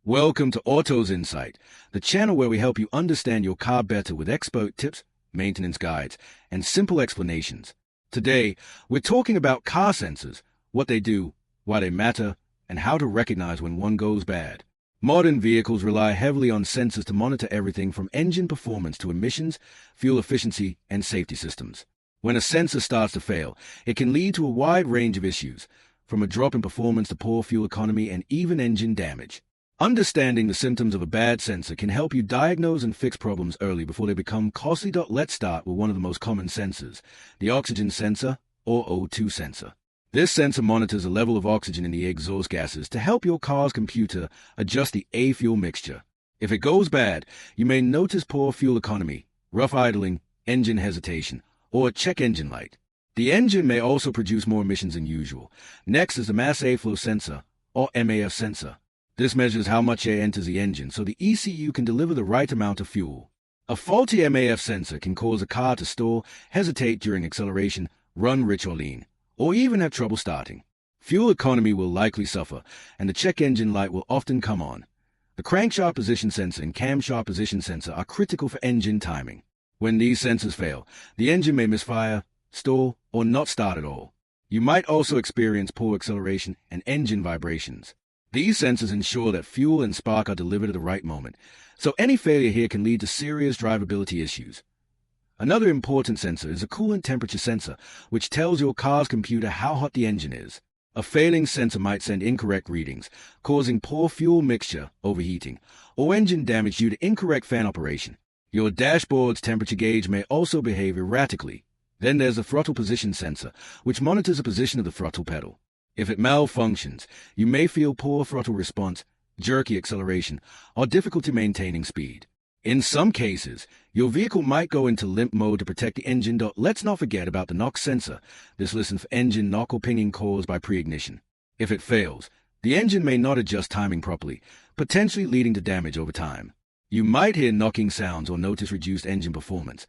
Welcome to Autos Insight, the channel where we help you understand your car better with expert tips, maintenance guides, and simple explanations. Today, we're talking about car sensors, what they do, why they matter, and how to recognize when one goes bad. Modern vehicles rely heavily on sensors to monitor everything from engine performance to emissions, fuel efficiency, and safety systems. When a sensor starts to fail, it can lead to a wide range of issues, from a drop in performance to poor fuel economy and even engine damage. Understanding the symptoms of a bad sensor can help you diagnose and fix problems early before they become costly. Let's start with one of the most common sensors, the oxygen sensor, or O2 sensor. This sensor monitors the level of oxygen in the exhaust gases to help your car's computer adjust the fuel mixture. If it goes bad, you may notice poor fuel economy, rough idling, engine hesitation, or a check engine light. The engine may also produce more emissions than usual. Next is the mass airflow sensor, or MAF sensor. This measures how much air enters the engine so the ECU can deliver the right amount of fuel. A faulty MAF sensor can cause a car to stall, hesitate during acceleration, run rich or lean, or even have trouble starting. Fuel economy will likely suffer, and the check engine light will often come on. The crankshaft position sensor and camshaft position sensor are critical for engine timing. When these sensors fail, the engine may misfire, stall, or not start at all. You might also experience poor acceleration and engine vibrations. These sensors ensure that fuel and spark are delivered at the right moment, so any failure here can lead to serious drivability issues. Another important sensor is a coolant temperature sensor, which tells your car's computer how hot the engine is. A failing sensor might send incorrect readings, causing poor fuel mixture, overheating, or engine damage due to incorrect fan operation. Your dashboard's temperature gauge may also behave erratically. Then there's the throttle position sensor, which monitors the position of the throttle pedal. If it malfunctions, you may feel poor throttle response, jerky acceleration, or difficulty maintaining speed. In some cases, your vehicle might go into limp mode to protect the engine. Let's not forget about the knock sensor. This listens for engine knock or pinging caused by pre-ignition. If it fails, the engine may not adjust timing properly, potentially leading to damage over time. You might hear knocking sounds or notice reduced engine performance.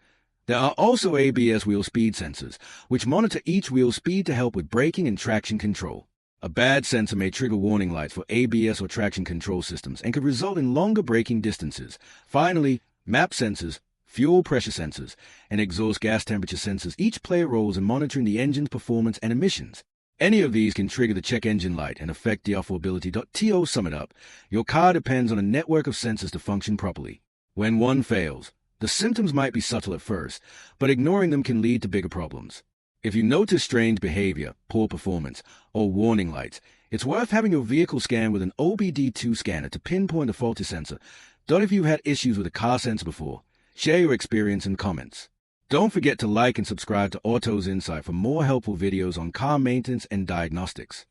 There are also ABS wheel speed sensors, which monitor each wheel speed to help with braking and traction control. A bad sensor may trigger warning lights for ABS or traction control systems and could result in longer braking distances. Finally, MAP sensors, fuel pressure sensors, and exhaust gas temperature sensors each play roles in monitoring the engine's performance and emissions. Any of these can trigger the check engine light and affect the affordability. To sum it up, your car depends on a network of sensors to function properly. When one fails, the symptoms might be subtle at first, but ignoring them can lead to bigger problems. If you notice strange behavior, poor performance, or warning lights, it's worth having your vehicle scanned with an OBD2 scanner to pinpoint a faulty sensor. If you've had issues with a car sensor before, share your experience in comments. Don't forget to like and subscribe to Autos Insight for more helpful videos on car maintenance and diagnostics.